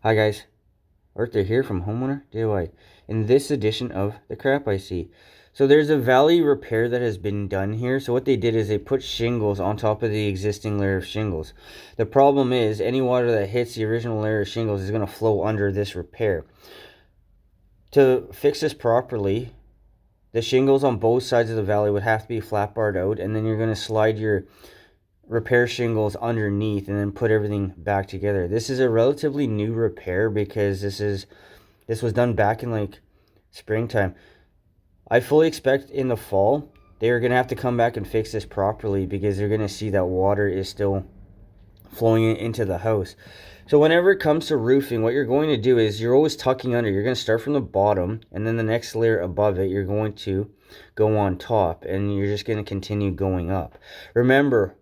Hi guys, Arthur here from Homeowner DIY. In this edition of The Crap I See. So there's a valley repair that has been done here. So what they did is they put shingles on top of the existing layer of shingles. The problem is any water that hits the original layer of shingles is going to flow under this repair. To fix this properly, the shingles on both sides of the valley would have to be flat barred out, and then you're going to slide your repair shingles underneath and then put everything back together. This is a relatively new repair because this was done back in like springtime. I fully expect in the fall they're going to have to come back and fix this properly because they're going to see that water is still flowing into the house. So whenever it comes to roofing, what you're going to do is you're always tucking under. You're going to start from the bottom, and then the next layer above it, you're going to go on top, and you're just going to continue going up. Remember,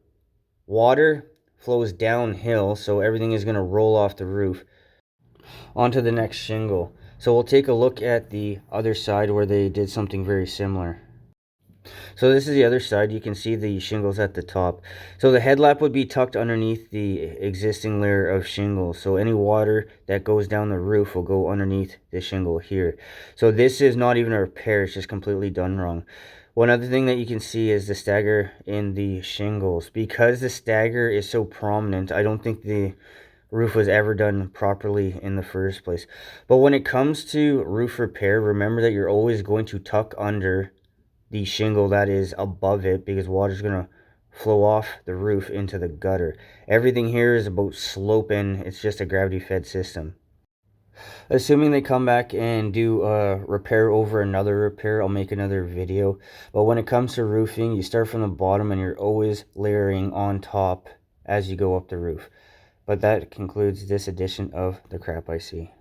water flows downhill, so everything is going to roll off the roof onto the next shingle. So we'll take a look at the other side where they did something very similar. So this is the other side. You can see the shingles at the top. So the headlap would be tucked underneath the existing layer of shingles. So any water that goes down the roof will go underneath the shingle here. So this is not even a repair. It's just completely done wrong. One other thing that you can see is the stagger in the shingles. Because the stagger is so prominent, I don't think the roof was ever done properly in the first place. But when it comes to roof repair, remember that you're always going to tuck under the shingle that is above it because water's going to flow off the roof into the gutter. Everything here is about slope, and it's just a gravity fed system. Assuming they come back and do a repair over another repair, I'll make another video. But when it comes to roofing, you start from the bottom and you're always layering on top as you go up the roof. But that concludes this edition of The Crap I See.